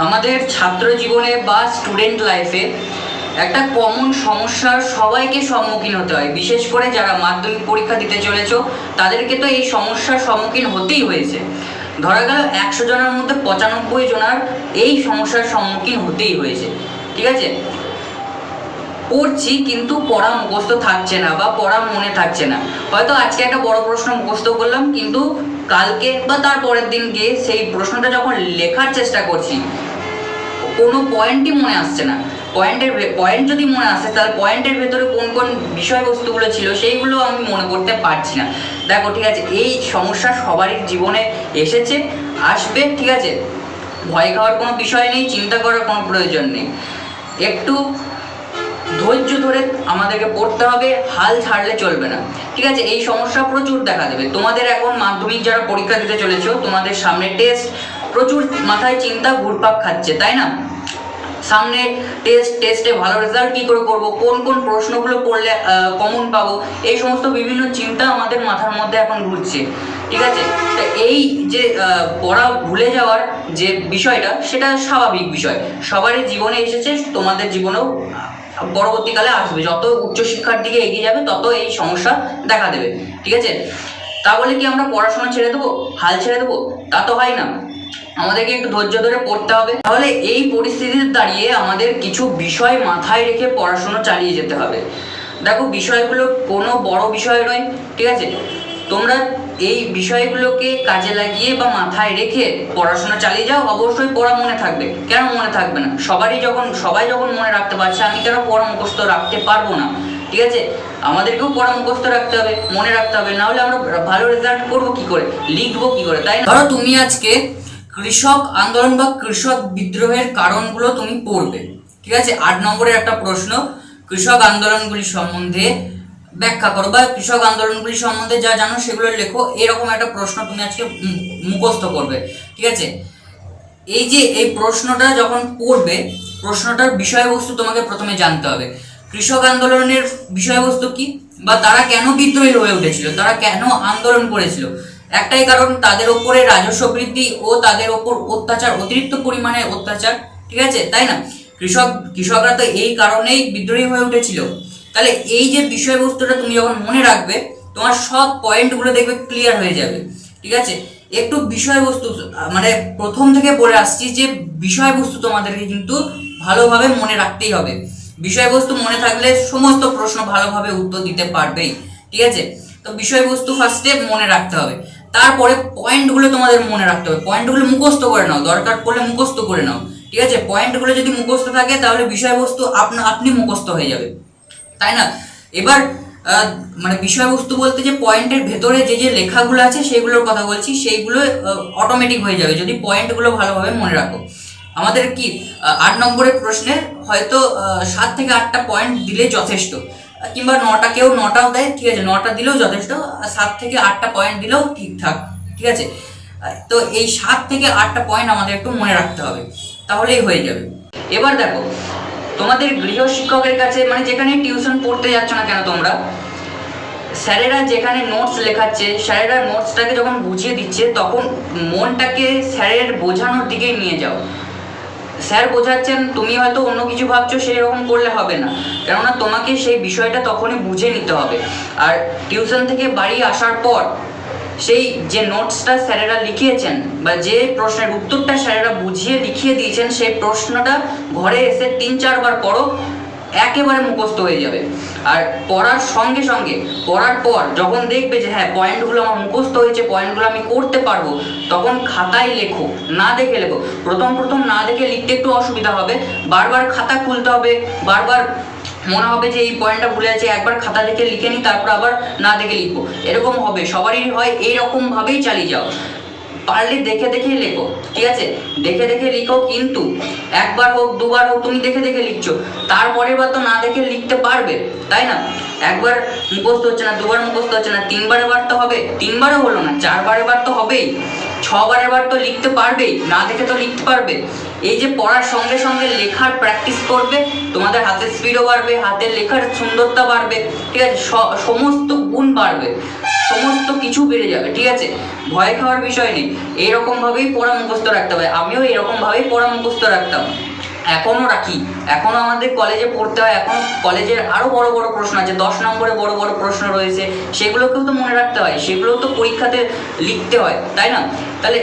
আমাদের ছাত্র জীবনে বা স্টুডেন্ট লাইফে একটা কমন সমস্যার সবাইকে সম্মুখীন হতে হয়, বিশেষ করে যারা মাধ্যমিক পরীক্ষা দিতে চলেছো তাদেরকে তো এই সমস্যার সম্মুখীন হতেই হয়েছে। ধরা গেল 100 জনের মধ্যে 95 জনার এই সমস্যার সম্মুখীন হতেই হয়েছে। ঠিক আছে, পড়ছি কিন্তু পড়া মুখস্থ থাকছে না বা পড়া মনে থাকছে না। হয়তো আজকে একটা বড় প্রশ্ন মুখস্থ করলাম, কিন্তু কালকে বা তার পরের দিন গিয়ে সেই প্রশ্নটা যখন লেখার চেষ্টা করছি কোনো পয়েন্টই মনে আসছে না। পয়েন্ট যদি মনে আসে তাহলে পয়েন্টের ভেতরে কোন কোন বিষয়বস্তুগুলো ছিল সেইগুলো আমি মনে করতে পারছি না। দেখো, ঠিক আছে, এই সমস্যা সবারই জীবনে এসেছে, আসবে। ঠিক আছে, ভয় খাওয়ার কোনো বিষয় নেই, চিন্তা করার কোনো প্রয়োজন নেই। একটু ধৈর্য ধরে আমাদেরকে পড়তে হবে, হাল ছাড়লে চলবে না। ঠিক আছে, এই সমস্যা প্রচুর দেখা দেবে তোমাদের। এখন মাধ্যমিক যারা পরীক্ষা দিতে চলেছো, তোমাদের সামনে টেস্ট, প্রচুর মাথায় চিন্তা ঘুরপাক খাচ্ছে, তাই না? সামনে টেস্টে ভালো রেজাল্ট কী করে করবো, কোন কোন প্রশ্নগুলো পড়লে কমন পাবো, এই সমস্ত বিভিন্ন চিন্তা আমাদের মাথার মধ্যে এখন ঘুরছে। ঠিক আছে, তো এই যে পড়া ভুলে যাওয়ার যে বিষয়টা, সেটা স্বাভাবিক বিষয়, সবারই জীবনে এসেছে, তোমাদের জীবনেও পরবর্তীকালে আসবে। যত উচ্চশিক্ষার দিকে এগিয়ে যাবে তত এই সমস্যা দেখা দেবে। ঠিক আছে, তা বলে কি আমরা পড়াশোনা ছেড়ে দেবো, হাল ছেড়ে দেবো? তা তো হয় না, আমাদেরকে একটু ধৈর্য ধরে পড়তে হবে। তাহলে এই পরিস্থিতিতে দাঁড়িয়ে আমাদের কিছু বিষয় মাথায় রেখে পড়াশোনা চালিয়ে যেতে হবে। দেখো, বিষয়গুলো কোনো বড় বিষয় নয়। ঠিক আছে, তোমরা এই বিষয়গুলোকে কাজে লাগিয়ে বা মাথায় রেখে পড়াশোনা চালিয়ে যাও, অবশ্যই পড়া মনে থাকবে। কেন মনে থাকবে না? সবাই যখন মনে রাখতে পারছে, আমি কেন পড়া মুখস্থ রাখতে পারবো না? ঠিক আছে, আমাদেরকেও পড়া মুখস্থ রাখতে হবে, মনে রাখতে হবে, না হলে আমরা ভালো রেজাল্ট করবো কি করে, লিখবো কি করে, তাই না? ধরো তুমি আজকে কৃষক আন্দোলন বা কৃষক বিদ্রোহের কারণগুলো তুমি পড়বে। ঠিক আছে, 8 নম্বরের একটা প্রশ্ন, কৃষক আন্দোলনগুলি সম্বন্ধে ব্যাখ্যা করো বা কৃষক আন্দোলনগুলি সম্বন্ধে যা জানো সেগুলো লেখো, এরকম একটা প্রশ্ন তুমি আজকে মুখস্থ করবে। ঠিক আছে, এই যে এই প্রশ্নটা যখন পড়বে, প্রশ্নটার বিষয়বস্তু তোমাকে প্রথমে জানতে হবে। কৃষক আন্দোলনের বিষয়বস্তু কি, বা তারা কেন বিদ্রোহী হয়ে উঠেছিল, তারা কেন আন্দোলন করেছিল? একটাই কারণ, তাদের ওপরে রাজস্ব বৃদ্ধি ও তাদের ওপর অত্যাচার, অতিরিক্ত পরিমাণে অত্যাচার। ঠিক আছে, তাই না? কৃষকরা তো এই কারণেই বিদ্রোহী হয়ে উঠেছিল। তাহলে এই যে বিষয়বস্তুটা তুমি যখন মনে রাখবে, তোমার সব পয়েন্টগুলো দেখবে ক্লিয়ার হয়ে যাবে। ঠিক আছে, একটু বিষয়বস্তু মানে প্রথম থেকে বলে আসছি যে বিষয়বস্তু তোমাদেরকে কিন্তু ভালোভাবে মনে রাখতেই হবে। বিষয়বস্তু মনে থাকলে সমস্ত প্রশ্ন ভালোভাবে উত্তর দিতে পারবেই। ঠিক আছে, তো বিষয়বস্তু ফার্স্টে মনে রাখতে হবে, তারপরে পয়েন্টগুলো তোমাদের মনে রাখতে হবে। পয়েন্টগুলো মুখস্থ করে নাও, দরকার পড়লে মুখস্থ করে নাও। ঠিক আছে, পয়েন্টগুলো যদি মুখস্থ থাকে তাহলে বিষয়বস্তু আপনি মুখস্থ হয়ে যাবে, তাই না? এবার মানে বিষয়বস্তু বলতে যে পয়েন্টের ভেতরে যে যে লেখাগুলো আছে সেগুলোর কথা বলছি, সেইগুলো অটোমেটিক হয়ে যাবে যদি পয়েন্টগুলো ভালোভাবে মনে রাখো। আমাদের কি 8 নম্বরের প্রশ্নে হয়তো 7 থেকে 8টা পয়েন্ট দিলে যথেষ্ট, কিংবা 9টা, কেউ 9টাও দেয়। ঠিক আছে, 9টা দিলেও যথেষ্ট, 7 থেকে 8টা পয়েন্ট দিলেও ঠিকঠাক। ঠিক আছে, তো এই 7 থেকে 8টা পয়েন্ট আমাদের একটু মনে রাখতে হবে, তাহলেই হয়ে যাবে। এবার দেখো, তোমাদের গৃহ শিক্ষকের কাছে, মানে যেখানে টিউশন পড়তে যাচ্ছ না কেন তোমরা, স্যারেরা যেখানে নোটস লেখাচ্ছে, স্যারেরা নোটসটাকে যখন বুঝিয়ে দিচ্ছে, তখন মনটাকে স্যারের বোঝানোর দিকে নিয়ে যাও। স্যার বোঝাচ্ছেন, তুমি হয়তো অন্য কিছু ভাবছো, সেই রকম করলে হবে না, কেননা তোমাকে সেই বিষয়টা তখনই বুঝে নিতে হবে। আর টিউশন থেকে বাড়ি আসার পর সেই যে নোটসটা স্যারেরা লিখিয়েছেন বা যে প্রশ্নের উত্তরটা স্যারেরা বুঝিয়ে লিখিয়ে দিয়েছেন, সেই প্রশ্নটা ঘরে এসে 3-4 বার পড়ো, একেবারে মুখস্থ হয়ে যাবে। আর পড়ার সঙ্গে সঙ্গে, পড়ার পর যখন দেখবে যে হ্যাঁ পয়েন্টগুলো আমার মুখস্থ হয়েছে, পয়েন্টগুলো আমি করতে পারবো, তখন খাতায় লেখো, না দেখে লেখো। প্রথম না দেখে লিখতে একটু অসুবিধা হবে, বারবার খাতা খুলতে হবে, বারবার মনে হবে যে এই পয়েন্টটা ভুলে আছে, একবার খাতা দেখে লিখে নিই, তারপর আবার না দেখে লিখবো, এরকম হবে, সবারই হয়। এইরকমভাবেই চালিয়ে যাও, পারলে দেখে দেখেই লেখো। ঠিক আছে, দেখে দেখে লিখো, কিন্তু একবার হোক দুবার হোক তুমি দেখে দেখে লিখছো, তারপরের বার তো না দেখে লিখতে পারবে, তাই না? একবার মুখস্থ হচ্ছে না, দুবার মুখস্থ হচ্ছে না, তিনবারের বার তো হবে, তিনবারও হলো না, চারবারের বার তো হবেই, ছবারের বার তো লিখতে পারবেই, না দেখে তো লিখতে পারবে। এই যে পড়ার সঙ্গে সঙ্গে লেখার প্র্যাকটিস করবে, তোমাদের হাতের স্পিডও বাড়বে, হাতের লেখার সুন্দরতা বাড়বে, ঠিক আছে, সমস্ত গুণ বাড়বে, সমস্ত কিছু বেড়ে যাবে, ঠিক আছে। ভয় খাওয়ার বিষয় নেই, এইরকমভাবেই পড়া মুখস্থ রাখতে হবে। আমিও এরকমভাবেই পড়া মুখস্থ রাখতাম, এখনও রাখি, এখনও আমাদের কলেজে পড়তে হয়, এখন কলেজের আরও বড় বড় প্রশ্ন আছে, 10 নম্বরে বড় বড় প্রশ্ন রয়েছে, সেগুলোকেও তো মনে রাখতে হয়, সেগুলোও তো পরীক্ষাতে লিখতে হয়, তাই না? তাহলে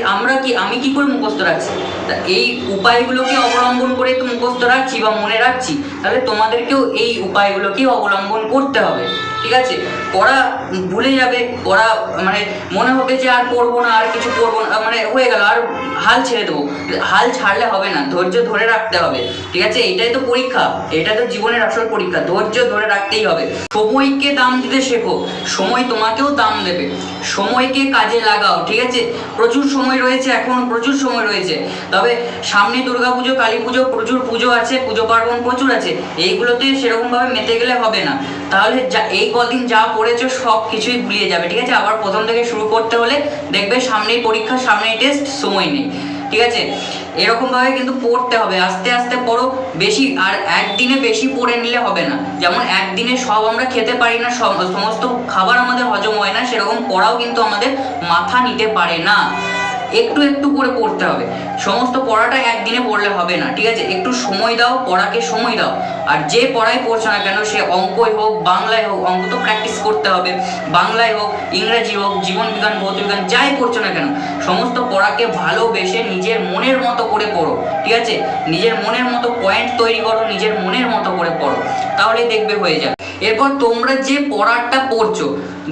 আমি কি করে মুখস্থ রাখছি? তা এই উপায়গুলোকে অবলম্বন করে তো মুখস্থ রাখছি বা মনে রাখছি, তাহলে তোমাদেরকেও এই উপায়গুলোকেই অবলম্বন করতে হবে, ঠিক আছে। পড়া ভুলে যাবে, পড়া মানে মনে হবে যে আর পড়বো না, আর কিছু পড়বো না, মানে হয়ে গেল, আর হাল ছেড়ে দেবো। হাল ছাড়লে হবে না, ধৈর্য ধরে রাখতে হবে, ঠিক আছে। এটাই তো পরীক্ষা, এটা তো জীবনের আসল পরীক্ষা, ধৈর্য ধরে রাখতেই হবে। সময়কে দাম দিতে শেখো, সময় তোমাকেও দাম দেবে, সময়কে কাজে লাগাও, ঠিক আছে। প্রচুর সময় রয়েছে, এখনো প্রচুর সময় রয়েছে, তবে সামনে দুর্গাপুজো, কালী পুজো, প্রচুর পুজো আছে, পুজো পার্বণ প্রচুর আছে, এইগুলোতে সেরকমভাবে মেতে গেলে হবে না। তাহলে এই কদিন যা পড়েছো সব কিছুই ভুলিয়ে যাবে, ঠিক আছে। আবার প্রথম থেকে শুরু করতে হলে দেখবে সামনেই পরীক্ষা, সামনেই টেস্ট, সময় নেই, ঠিক আছে। এরকমভাবে কিন্তু পড়তে হবে, আস্তে আস্তে পড়ো, বেশি আর একদিনে বেশি পড়ে নিলে হবে না। যেমন একদিনে সব আমরা খেতে পারি না, সমস্ত খাবার আমাদের হজম হয় না, সেরকম পড়াও কিন্তু আমাদের মাথা নিতে পারে না, একটু একটু করে পড়তে হবে। সমস্ত পড়াটা একদিনে পড়লে হবে না, ঠিক আছে। একটু সময় দাও, পড়াকে সময় দাও। আর যে পড়াই পড়ছো না কেন, সে অঙ্কই হোক, বাংলায় হোক, অঙ্ক তো প্র্যাকটিস করতে হবে, বাংলায় হোক, ইংরেজি হোক, জীবন বিজ্ঞান, ভৌত বিজ্ঞান, যাই পড়ছো না কেন, সমস্ত পড়াকে ভালোবেসে নিজের মনের মতো করে পড়ো, ঠিক আছে। নিজের মনের মতো পয়েন্ট তৈরি করো, নিজের মনের মতো করে পড়ো, তাহলে দেখবে হয়ে যাবে। এরপর তোমরা যে পড়াটা পড়ছো,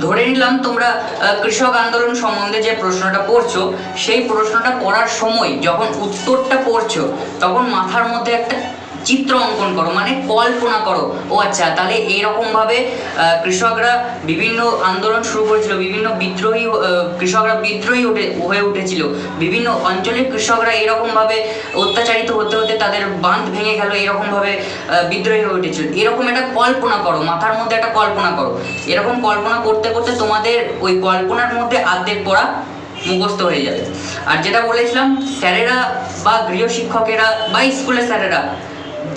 ধরে নিলাম তোমরা কৃষক আন্দোলন সম্বন্ধে যে প্রশ্নটা পড়ছো, সেই প্রশ্নটা পড়ার সময় যখন উত্তরটা পড়ছো, তখন মাথার মধ্যে একটা চিত্র অঙ্কন করো, মানে কল্পনা করো, ও আচ্ছা, তাহলে এইরকমভাবে কৃষকরা বিভিন্ন আন্দোলন শুরু করেছিল, বিভিন্ন বিদ্রোহী কৃষকরা বিদ্রোহী হয়ে উঠেছিল, বিভিন্ন অঞ্চলের কৃষকরা এরকমভাবে অত্যাচারিত হতে হতে তাদের বাঁধ ভেঙে গেল, এরকমভাবে বিদ্রোহী হয়ে উঠেছিল। এরকম একটা কল্পনা করো, মাথার মধ্যে একটা কল্পনা করো। এরকম কল্পনা করতে করতে তোমাদের ওই কল্পনার মধ্যে অর্ধেক পড়া মুখস্থ হয়ে যাবে। আর যেটা বলেছিলাম, স্যারেরা বা গৃহশিক্ষকেরা বা স্কুলের স্যারেরা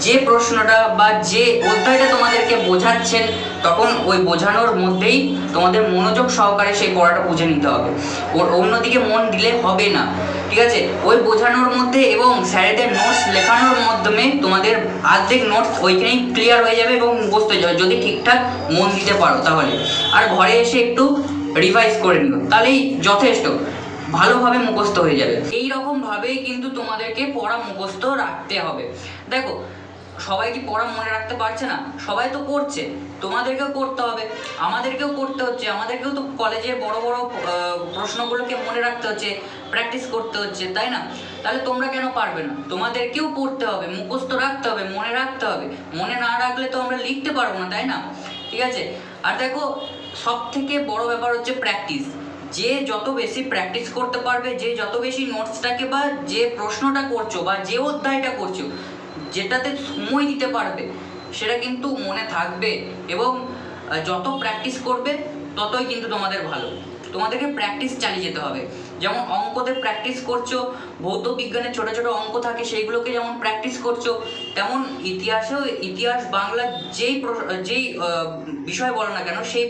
যে প্রশ্নটা বা যে অধ্যায়টা তোমাদেরকে বোঝাচ্ছেন, তখন ওই বোঝানোর মধ্যেই তোমাদের মনোযোগ সহকারে সেই পড়াটা বুঝে নিতে হবে, অন্যদিকে মন দিলে হবে না, ঠিক আছে। ওই বোঝানোর মধ্যে এবং স্যারেদের নোটস লেখানোর মাধ্যমে তোমাদের অর্ধেক নোটস ওইখানেই ক্লিয়ার হয়ে যাবে এবং মুখস্থ হয়ে যাবে, যদি ঠিকঠাক মন দিতে পারো তাহলে। আর ঘরে এসে একটু রিভাইজ করে নিও, তাহলেই যথেষ্ট, ভালোভাবে মুখস্থ হয়ে যাবে। এই রকমভাবেই কিন্তু তোমাদেরকে পড়া মুখস্থ রাখতে হবে। দেখো, সবাই কি পড়া মনে রাখতে পারছে না? সবাই তো করছে, তোমাদেরকেও করতে হবে, আমাদেরকেও করতে হচ্ছে, আমাদেরকেও তো কলেজের বড় বড় প্রশ্নগুলোকে মনে রাখতে হচ্ছে, প্র্যাকটিস করতে হচ্ছে, তাই না? তাহলে তোমরা কেন পারবে না? তোমাদেরকেও পড়তে হবে, মুখস্থ রাখতে হবে, মনে রাখতে হবে। মনে না রাখলে তো আমরা লিখতে পারবো না, তাই না? ঠিক আছে। আর দেখো, সব থেকে বড় ব্যাপার হচ্ছে প্র্যাকটিস। যে যত বেশি প্র্যাকটিস করতে পারবে, যে যত বেশি নোটসটাকে বা যে প্রশ্নটা করছো বা যে অধ্যায়টা করছো, যেটাতে সময় দিতে পারবে, সেটা কিন্তু মনে থাকবে। এবং যত প্র্যাকটিস করবে ততই কিন্তু তোমাদের ভালো। তোমাদেরকে প্র্যাকটিস চালিয়ে যেতে হবে। যেমন অঙ্কতে প্র্যাকটিস করছো, ভৌত বিজ্ঞানের ছোটো ছোটো অঙ্ক থাকে, সেইগুলোকে যেমন প্র্যাকটিস করছো, তেমন ইতিহাসেও, ইতিহাস, বাংলা, যেই বিষয় বলো না কেন, সেই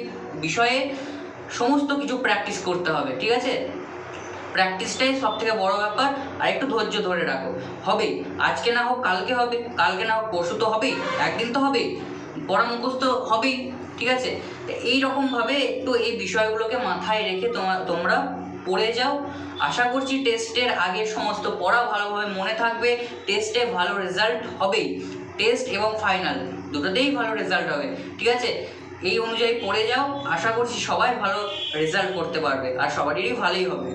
বিষয়ে সমস্ত কিছু প্র্যাকটিস করতে হবে, ঠিক আছে। প্র্যাকটিসটাই সব থেকে বড় ব্যাপার। আর একটু ধৈর্য ধরে রাখো, হবেই। আজকে না হোক কালকে হবে, কালকে না হোক পরশু তো হবেই, একদিন তো হবেই, পড়া মুখস্থ হবেই, ঠিক আছে। এই রকমভাবে একটু এই বিষয়গুলোকে মাথায় রেখে তোমরা পড়ে যাও। আশা করছি টেস্টের আগে সমস্ত পড়া ভালোভাবে মনে থাকবে, টেস্টে ভালো রেজাল্ট হবেই। টেস্ট এবং ফাইনাল দুটোতেই ভালো রেজাল্ট হবে, ঠিক আছে। এই অনুযায়ী পড়ে যাও, আশা করছি সবাই ভালো রেজাল্ট করতে পারবে আর সবারই ভালোই হবে।